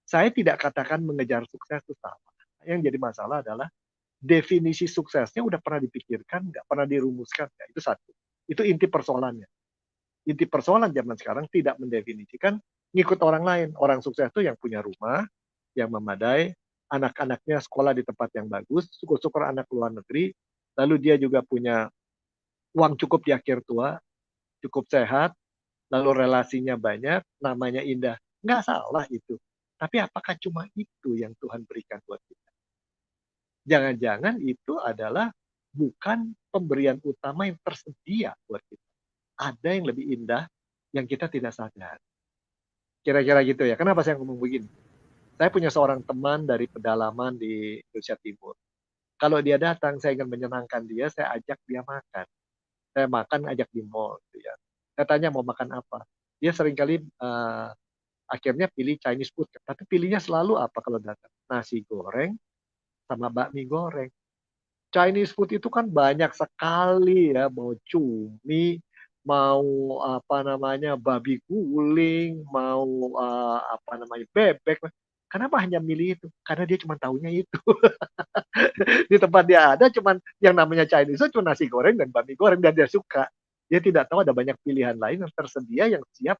Saya tidak katakan mengejar sukses itu salah. Yang jadi masalah adalah definisi suksesnya udah pernah dipikirkan, nggak pernah dirumuskan. Nggak? Itu satu. Itu inti persoalannya. Inti persoalan zaman sekarang tidak mendefinisikan ngikut orang lain. Orang sukses itu yang punya rumah, yang memadai, anak-anaknya sekolah di tempat yang bagus, syukur-syukur anak luar negeri, lalu dia juga punya uang cukup di akhir tua, cukup sehat, lalu relasinya banyak, namanya indah. Nggak salah itu. Tapi apakah cuma itu yang Tuhan berikan buat kita? Jangan-jangan itu adalah bukan pemberian utama yang tersedia buat kita. Ada yang lebih indah yang kita tidak sadar. Kira-kira gitu ya. Kenapa saya ngomong begini? Saya punya seorang teman dari pedalaman di Indonesia Timur. Kalau dia datang, saya ingin menyenangkan dia, saya ajak dia makan. Saya makan, ajak di mall. Gitu ya. Saya tanya mau makan apa. Dia seringkali akhirnya pilih Chinese food. Tapi pilihnya selalu apa kalau datang? Nasi goreng sama bakmi goreng. Chinese food itu kan banyak sekali ya, mau cumi, mau apa namanya babi guling, mau apa namanya bebek. Kenapa hanya milih itu? Karena dia cuma tahunya itu. Di tempat dia ada cuma yang namanya Chinese itu cuma nasi goreng dan babi goreng dan dia suka. Dia tidak tahu ada banyak pilihan lain yang tersedia yang siap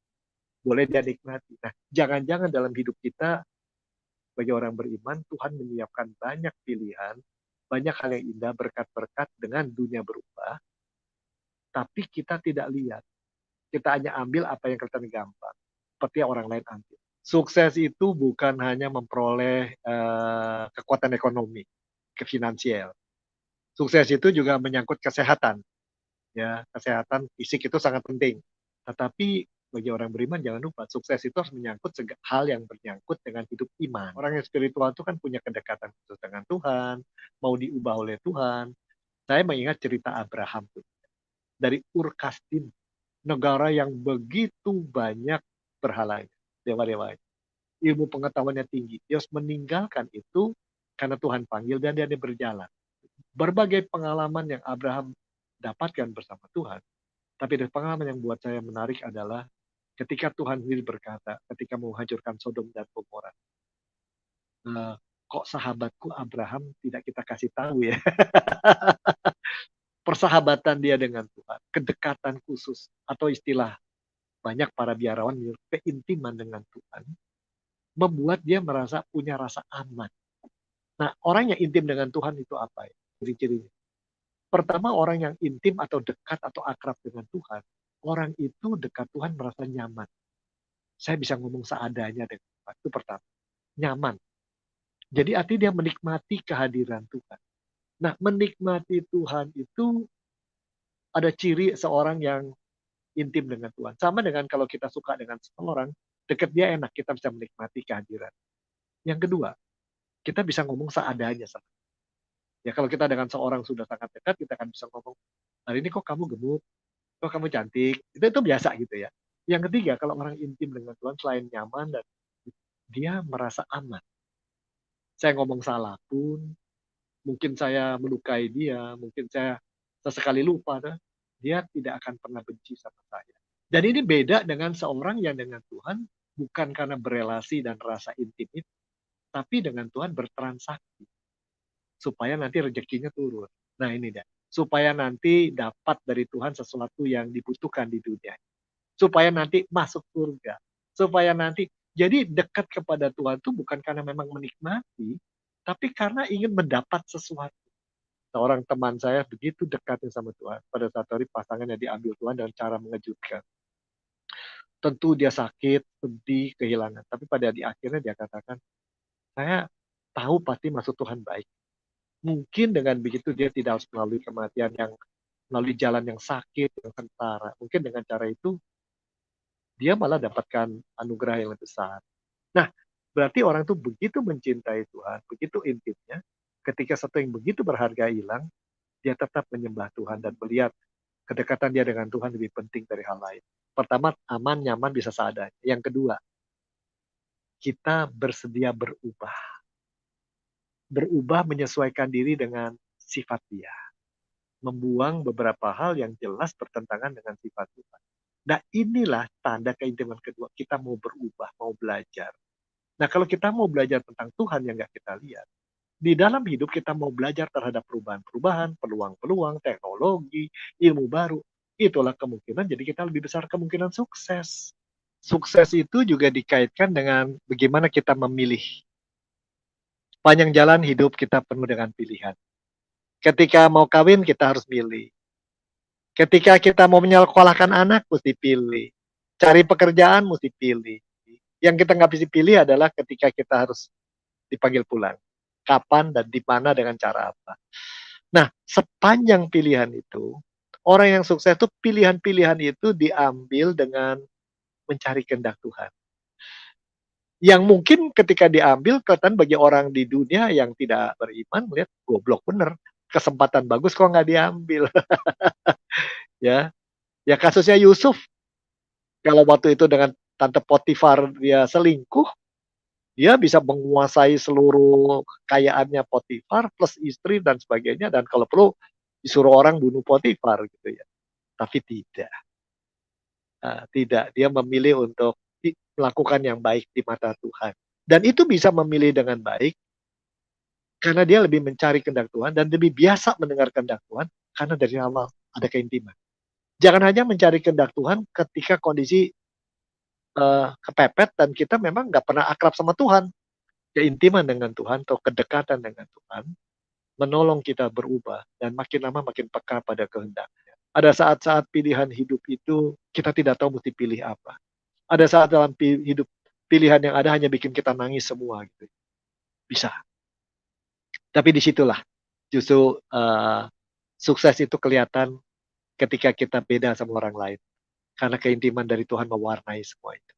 boleh dia nikmati. Nah, jangan-jangan dalam hidup kita bagi orang beriman Tuhan menyiapkan banyak pilihan, banyak hal yang indah berkat-berkat dengan dunia berubah, tapi kita tidak lihat. Kita hanya ambil apa yang kelihatan gampang, seperti yang orang lain ambil. Sukses itu bukan hanya memperoleh kekuatan ekonomi, ke finansial. Sukses itu juga menyangkut kesehatan, ya kesehatan fisik itu sangat penting. Tetapi bagi orang beriman jangan lupa sukses itu harus menyangkut hal yang bernyangkut dengan hidup iman. Orang yang spiritual itu kan punya kedekatan khusus dengan Tuhan, mau diubah oleh Tuhan. Saya mengingat cerita Abraham tuh dari Ur Kasdim, negara yang begitu banyak berhalanya, dewa-dewa. Ilmu pengetahuannya tinggi. Dia harus meninggalkan itu karena Tuhan panggil dan dia berjalan. Berbagai pengalaman yang Abraham dapatkan bersama Tuhan. Tapi ada pengalaman yang buat saya menarik adalah ketika Tuhan sendiri berkata, ketika mau menghancurkan Sodom dan Gomora, kok sahabatku Abraham tidak kita kasih tahu ya? Persahabatan dia dengan Tuhan, kedekatan khusus, atau istilah banyak para biarawan, keintiman dengan Tuhan, membuat dia merasa punya rasa aman. Nah, orang yang intim dengan Tuhan itu apa ya? Ciri-cirinya. Pertama, orang yang intim atau dekat atau akrab dengan Tuhan, orang itu dekat Tuhan merasa nyaman. Saya bisa ngomong seadanya dengan Tuhan. Itu pertama. Nyaman. Jadi artinya dia menikmati kehadiran Tuhan. Nah, menikmati Tuhan itu ada ciri seorang yang intim dengan Tuhan. Sama dengan kalau kita suka dengan seseorang, dekat dia enak, kita bisa menikmati kehadiran. Yang kedua, kita bisa ngomong seadanya sama. Ya kalau kita dengan seorang sudah sangat dekat, kita akan bisa ngomong, hari ini kok kamu gemuk, kok kamu cantik. Itu biasa gitu ya. Yang ketiga, kalau orang intim dengan Tuhan, selain nyaman, dan dia merasa aman. Saya ngomong salah pun, mungkin saya melukai dia, mungkin saya sesekali lupa, dia tidak akan pernah benci sama saya. Dan ini beda dengan seorang yang dengan Tuhan bukan karena berelasi dan rasa intim itu, tapi dengan Tuhan bertransaksi supaya nanti rezekinya turun. Nah ini dia, supaya nanti dapat dari Tuhan sesuatu yang dibutuhkan di dunia, supaya nanti masuk surga, supaya nanti jadi dekat kepada Tuhan itu bukan karena memang menikmati, tapi karena ingin mendapat sesuatu. Seorang teman saya begitu dekatnya sama Tuhan. Pada saat hari pasangannya diambil Tuhan dengan cara mengejutkan. Tentu dia sakit, sedih, kehilangan. Tapi pada di akhirnya dia katakan, saya tahu pasti maksud Tuhan baik. Mungkin dengan begitu dia tidak harus melalui kematian yang melalui jalan yang sakit, yang kentara. Mungkin dengan cara itu dia malah dapatkan anugerah yang lebih besar. Nah, berarti orang itu begitu mencintai Tuhan, begitu intimnya, ketika sesuatu yang begitu berharga hilang, dia tetap menyembah Tuhan dan melihat kedekatan dia dengan Tuhan lebih penting dari hal lain. Pertama, aman, nyaman, bisa seadanya. Yang kedua, kita bersedia berubah. Berubah menyesuaikan diri dengan sifat dia. Membuang beberapa hal yang jelas bertentangan dengan sifat Tuhan. Nah inilah tanda keintiman kedua. Kita mau berubah, mau belajar. Nah, kalau kita mau belajar tentang Tuhan yang nggak kita lihat, di dalam hidup kita mau belajar terhadap perubahan-perubahan, peluang-peluang, teknologi, ilmu baru, itulah kemungkinan jadi kita lebih besar kemungkinan sukses. Sukses itu juga dikaitkan dengan bagaimana kita memilih. Panjang jalan hidup kita penuh dengan pilihan. Ketika mau kawin kita harus milih. Ketika kita mau menyekolahkan anak mesti pilih. Cari pekerjaan mesti pilih. Yang kita nggak bisa pilih adalah ketika kita harus dipanggil pulang. Kapan dan di mana dengan cara apa. Nah, sepanjang pilihan itu, orang yang sukses itu pilihan-pilihan itu diambil dengan mencari kehendak Tuhan. Yang mungkin ketika diambil kelihatan bagi orang di dunia yang tidak beriman melihat goblok bener, kesempatan bagus kok nggak diambil. Ya, ya kasusnya Yusuf, kalau waktu itu dengan tante Potifar dia selingkuh, dia bisa menguasai seluruh kekayaannya Potifar plus istri dan sebagainya, dan kalau perlu disuruh orang bunuh Potifar gitu ya. Tapi tidak, tidak. Dia memilih untuk melakukan yang baik di mata Tuhan. Dan itu bisa memilih dengan baik karena dia lebih mencari kehendak Tuhan dan lebih biasa mendengar kehendak Tuhan karena dari awal ada keintiman. Jangan hanya mencari kehendak Tuhan ketika kondisi kepepet dan kita memang nggak pernah akrab sama Tuhan. Keintiman dengan Tuhan atau kedekatan dengan Tuhan menolong kita berubah dan makin lama makin peka pada kehendaknya. Ada saat-saat pilihan hidup itu kita tidak tahu mesti pilih apa. Ada saat dalam hidup pilihan yang ada hanya bikin kita nangis semua gitu. Bisa. Tapi disitulah justru sukses itu kelihatan ketika kita beda sama orang lain. Karena keintiman dari Tuhan mewarnai semua itu.